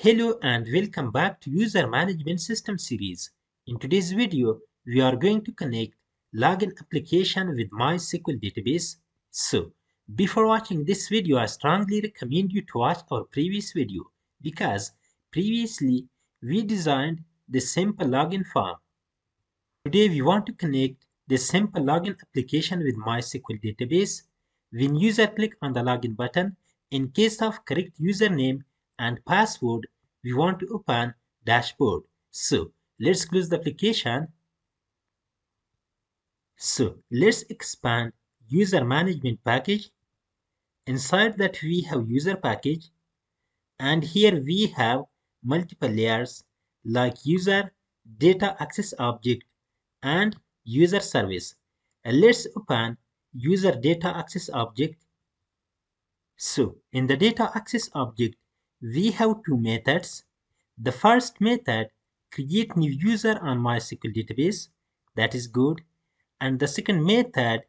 Hello and welcome back to User Management System series. In today's video, we are going to connect login application with MySQL database. So, before watching this video, I strongly recommend you to watch our previous video because previously we designed the simple login form. Today we want to connect the simple login application with MySQL database. When user click on the login button, in case of correct username and password, we want to open dashboard. So let's close the application. So let's expand user management package. Inside that we have user package, and here we have multiple layers like user, data access object, and user service. Let's open user data access object. So in the data access object, we have two methods. The first method, create new user on MySQL database. That is good. And the second method,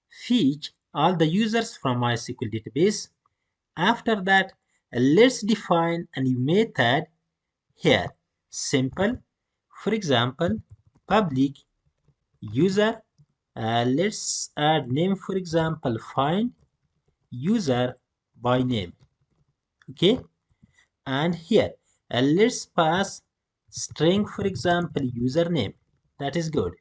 fetch all the users from MySQL database. After that, let's define a new method here. Simple. For example, public user. Let's add name, for example, find user by name. Okay, and here let's pass string, for example, username. That is good.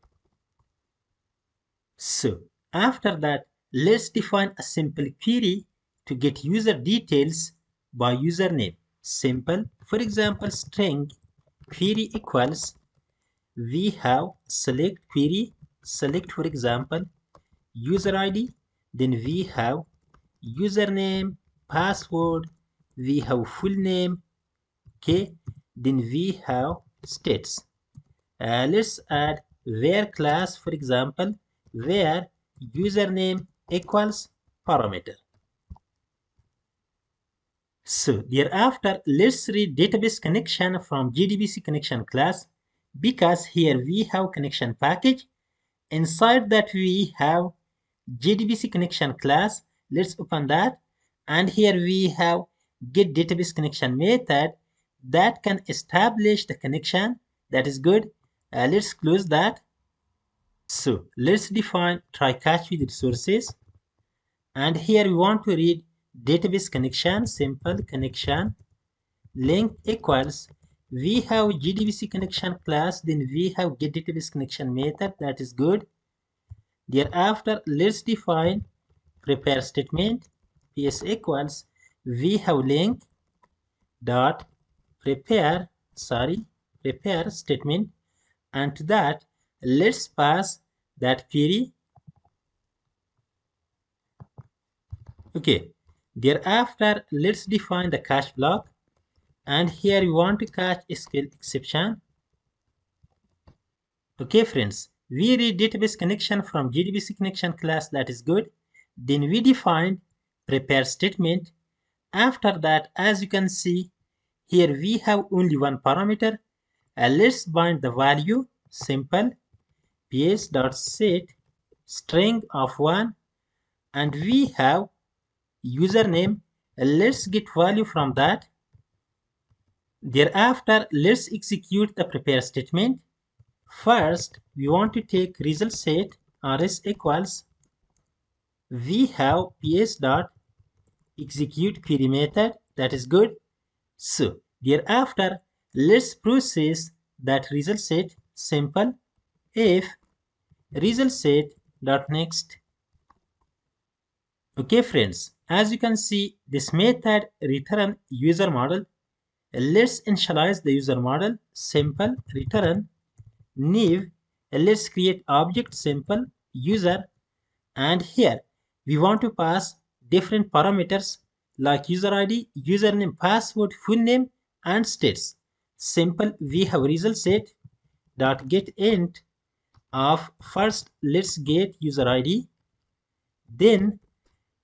So after that, let's define a simple query to get user details by username. Simple. For example, string query equals, we have select query, select, for example, user ID, then we have username, password, we have full name, okay, then we have states. Let's add where class, for example, where username equals parameter. So thereafter, let's read database connection from JDBC connection class, because here we have connection package. Inside that we have JDBC connection class. Let's open that, and here we have get database connection method that can establish the connection. That is good. Let's close that. So let's define try catch with resources, and here we want to read database connection. Simple connection link equals, we have JDBC connection class, then we have get database connection method. That is good. Thereafter, let's define prepare statement. PS equals, we have link dot prepare statement, and to that let's pass that query. Okay, thereafter let's define the catch block, and here we want to catch SQL exception. Okay friends, we read database connection from JDBC connection class. That is good. Then we defined prepare statement. After that, as you can see, here we have only one parameter. Let's bind the value. Simple. ps.set string of 1, and we have username. Let's get value from that. Thereafter, let's execute the prepare statement. First, we want to take result set rs equals, we have ps.execute query method. That is good. So thereafter, let's process that result set. Simple. If result set dot next. Okay friends, as you can see, this method return user model. Let's initialize the user model. Simple return new. Let's create object. Simple user, and here we want to pass different parameters like user ID, username, password, full name, and states. Simple. We have result set dot get int of, first let's get user ID, then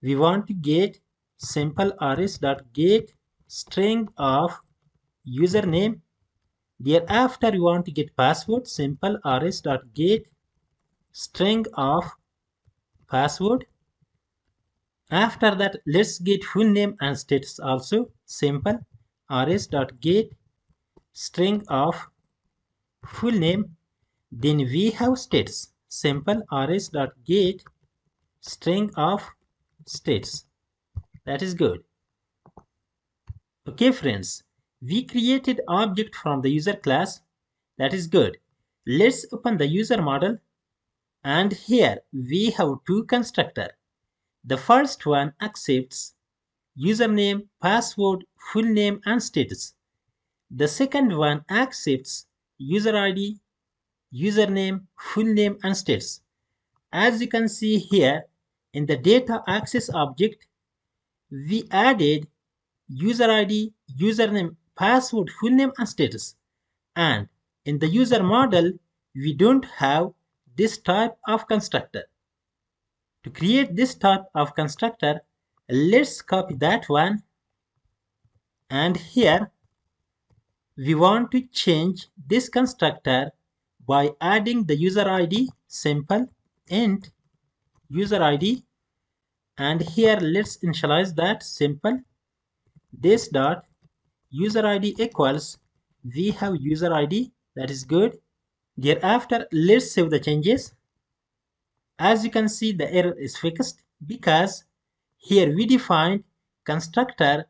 we want to get simple rs dot get string of username. Thereafter we want to get password. Simple rs dot get string of password. After that, let's get full name and status also. Simple rs dot get string of full name. Then we have states, simple rs.get string of states. That is good. Okay friends, we created object from the user class. That is good. Let's open the user model, and here we have two constructors. The first one accepts username, password, full name and status. The second one accepts user ID, username, full name and status. As you can see here in the data access object, we added user ID, username, password, full name and status. And in the user model, we don't have this type of constructor. To create this type of constructor, let's copy that one, and here we want to change this constructor by adding the user ID, simple int user ID, and here let's initialize that, simple this dot user ID equals, we have user ID, that is good. Thereafter let's save the changes. As you can see, the error is fixed because here we defined constructor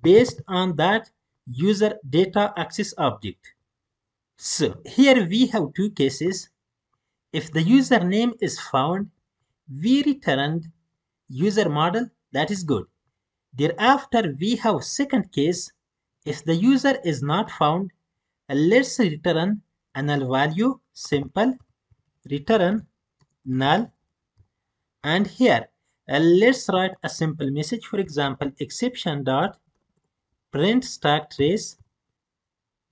based on that user data access object. So here we have two cases. If the username is found, we returned user model, that is good. Thereafter we have second case. If the user is not found, let's return a null value, simple return null, and here let's write a simple message, for example exception dot print stack trace.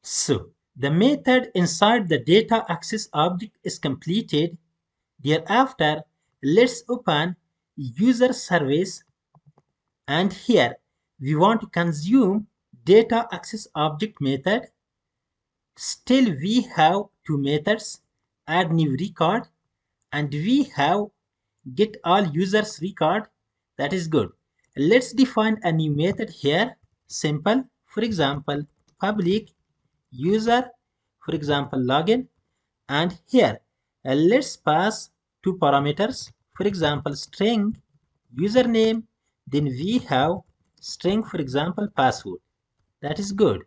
So the method inside the data access object is completed. Thereafter let's open user service, and here we want to consume data access object method. Still we have two methods, add new record, and we have get all users record, that is good. Let's define a new method here, simple, for example public user, for example login, and here let's pass two parameters, for example string username, then we have string, for example password, that is good.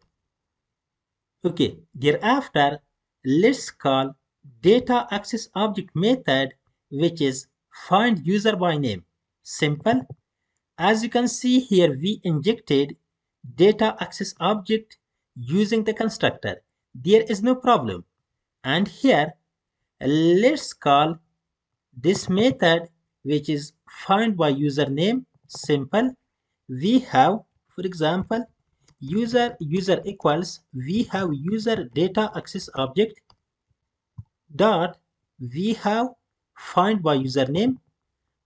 Okay, thereafter let's call data access object method, which is find user by name, simple. As you can see here, we injected data access object using the constructor. There is no problem. And here let's call this method, which is find by username, simple. We have, for example user equals, we have user data access object dot, we have find by username,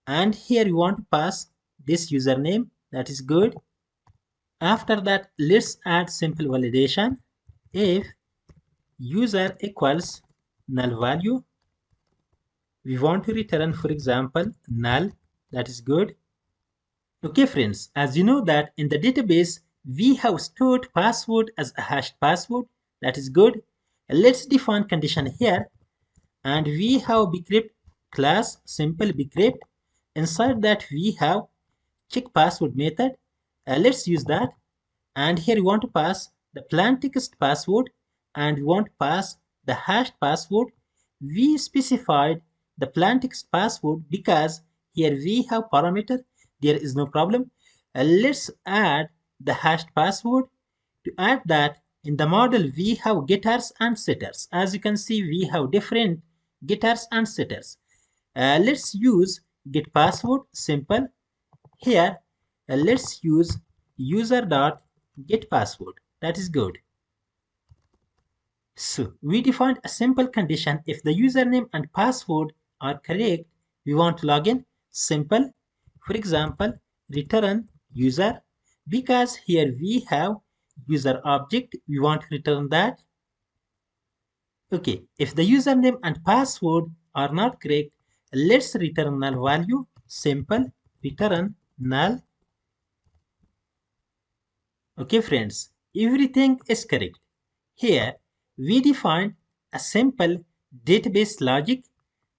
and here we want to pass this username, that is good. After that let's add simple validation. If user equals null value, we want to return, for example null, that is good. Okay friends, as you know that in the database we have stored password as a hashed password, that is good. Let's define condition here, and we have BCrypt class, simple BCrypt. Inside that we have check password method. Let's use that, and here we want to pass the plain text password, and we want to pass the hashed password. We specified the plain text password because here we have parameter, there is no problem. Let's add the hashed password. To add that, in the model we have getters and setters. As you can see, we have different getters and setters. Let's use get password, simple. Here let's use user dot get password, that is good. So we defined a simple condition. If the username and password are correct, we want to log in, simple. For example return user, because here we have user object, we want to return that. Okay, if the username and password are not correct, let's return null value, simple return null. Okay friends, everything is correct. Here we define a simple database logic.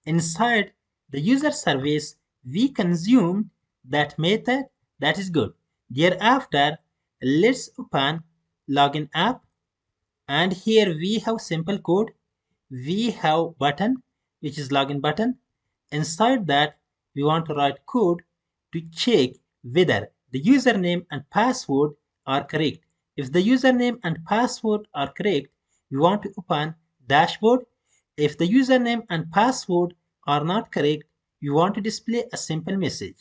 Inside the user service, we consume that method. That is good. Thereafter, let's open login app, and here we have simple code. We have button which is login button. Inside that, we want to write code to check whether the username and password are correct. If the username and password are correct, we want to open dashboard. If the username and password are not correct, we want to display a simple message.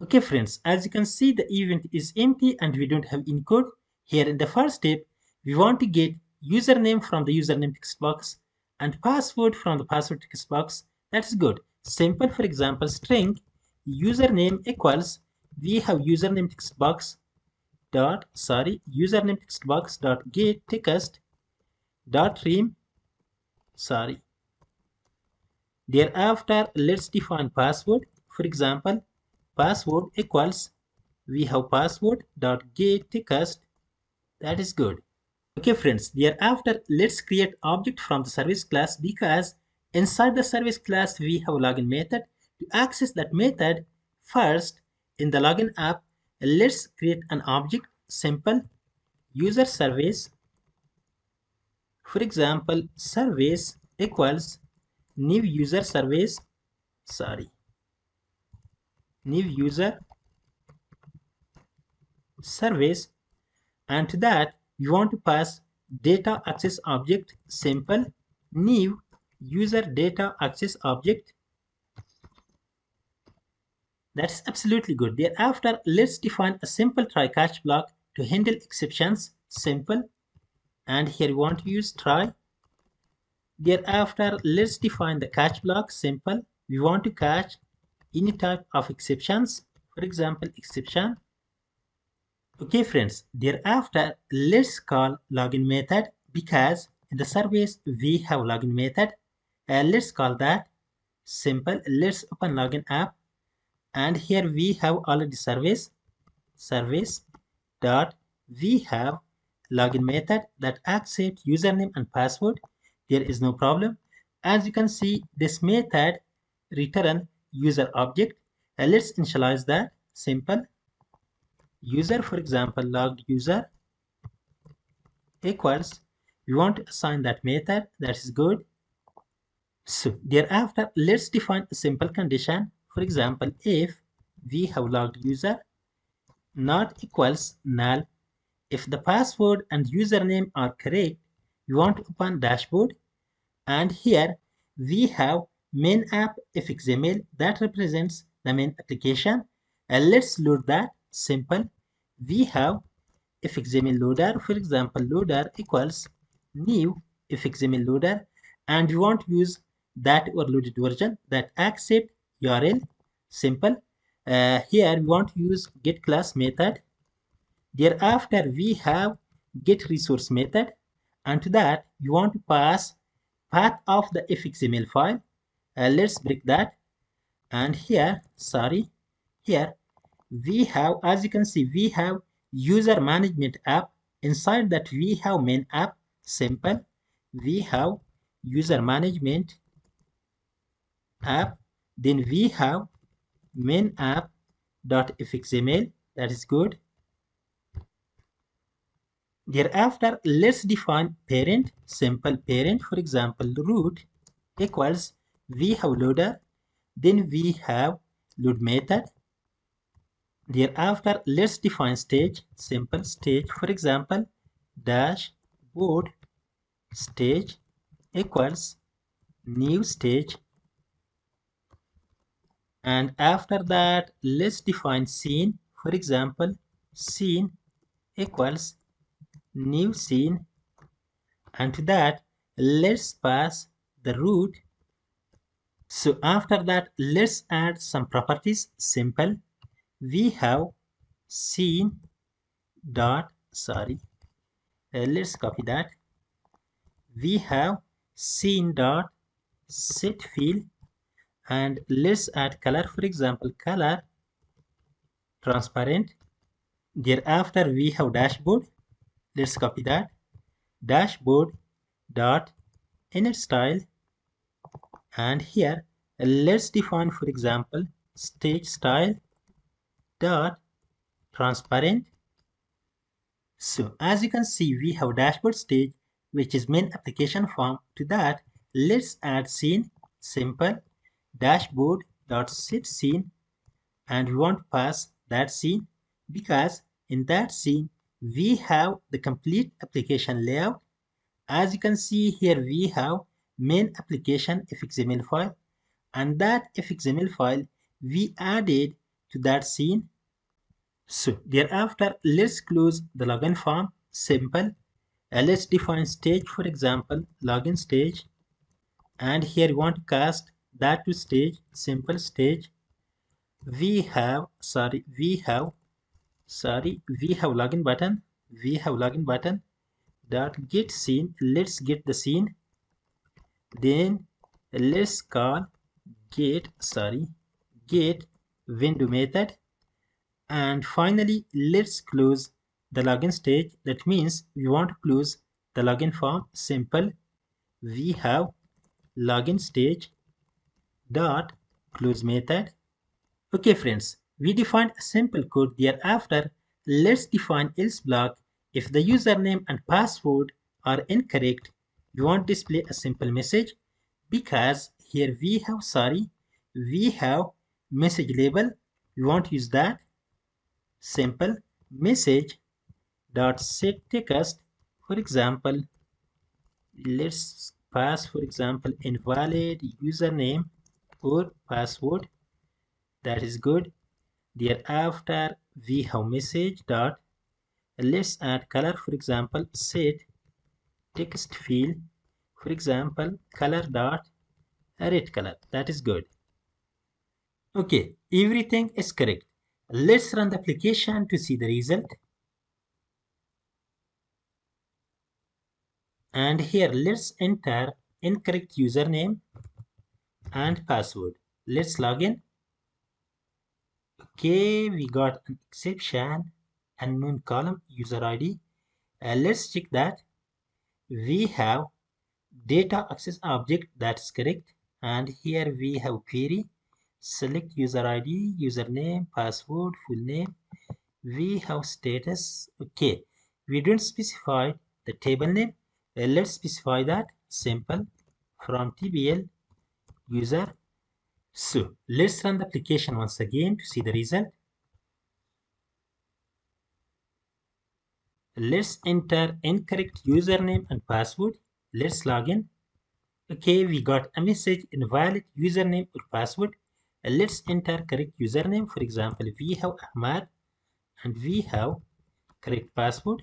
Okay friends, as you can see, the event is empty and we don't have any code. Here in the first step, we want to get username from the username text box and password from the password text box. That's good. Simple. For example, string username equals, we have username text box dot, username text box dot get text dot rem, thereafter let's define password. For example, password equals, we have password dot get text. That is good. Okay friends, thereafter let's create object from the service class, because inside the service class we have login method. To access that method, first in the login app, let's create an object. Simple user service. For example, service equals new user service, new user service, and to that you want to pass data access object. Simple new user data access object. That's absolutely good. Thereafter, let's define a simple try catch block to handle exceptions. Simple, and here we want to use try. Thereafter, let's define the catch block. Simple, we want to catch any type of exceptions. For example, exception. Okay friends, thereafter let's call login method, because in the service we have login method. Let's call that. Simple, let's open login app, and here we have already service dot, we have login method that accepts username and password. There is no problem. As you can see, this method return user object. Let's initialize that. Simple user, for example, logged user equals, we want to assign that method. That is good. So thereafter, let's define a simple condition. For example, if we have logged user not equals null, if the password and username are correct, we want to open dashboard, and here we have main app fxml that represents the main application. And let's load that. Simple, we have fxml loader. For example, loader equals new fxml loader, and we want to use that overloaded version that accept url. Simple, here we want to use get class method. Thereafter we have get resource method, and to that you want to pass path of the fxml file. Let's break that, and here here we have, as you can see, we have user management app. Inside that we have main app. Simple, we have user management app, then we have main app dot fxml. That is good. Thereafter, let's define parent. Simple parent, for example, root equals, we have loader, then we have load method. Thereafter, let's define stage. Simple stage, for example, dashboard stage equals new stage. And after that, let's define scene. For example, scene equals new scene. And to that, let's pass the root. So after that, let's add some properties. Simple, we have scene dot, let's copy that. We have scene dot set field, and let's add color. For example, color transparent. Thereafter we have dashboard. Let's copy that. dashboard dot inner style, and here let's define, for example, stage style dot transparent. So as you can see, we have dashboard stage, which is main application form. To that, let's add scene, simple dashboard dot set scene, and we want to pass that scene because in that scene we have the complete application layout. As you can see here, we have main application fxml file, and that fxml file we added to that scene. So thereafter, let's close the login form, simple. Let's define stage, for example, login stage, and here we want to cast that to stage, simple stage. We have login button, dot get scene. Let's get the scene, then let's call get window method, and finally let's close the login stage. That means we want to close the login form, simple. We have login stage dot close method. Okay friends, we defined a simple code. Thereafter, let's define else block. If the username and password are incorrect, we won't display a simple message because here we have message label. We won't use that. Simple message dot set text. For example, let's pass, for example, invalid username or password. That is good. Thereafter, we have message dot. Let's add color, for example, set text field, for example, color dot red color. That is good. Okay, everything is correct. Let's run the application to see the result. And here, let's enter incorrect username and password. Let's log in. Okay, we got an exception, unknown column, user ID. Let's check that. We have data access object, that's correct, and here we have query. Select user ID, username, password, full name. We have status. Okay, we don't specify the table name. Let's specify that, simple, from tbl user. So let's run the application once again to see the result. Let's enter incorrect username and password. Let's log in. Okay, we got a message, invalid username or password. Let's enter correct username. For example, we have Ahmad and we have correct password.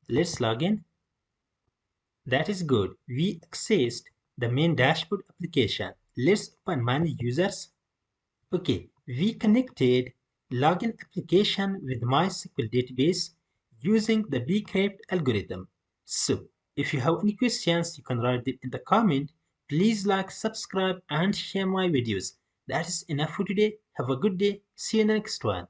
Let's log in. That is good. We accessed the main dashboard application. Let's open manage users. Okay, we connected login application with MySQL database using the BCrypt algorithm. So, if you have any questions, you can write it in the comment. Please like, subscribe, and share my videos. That is enough for today. Have a good day. See you in the next one.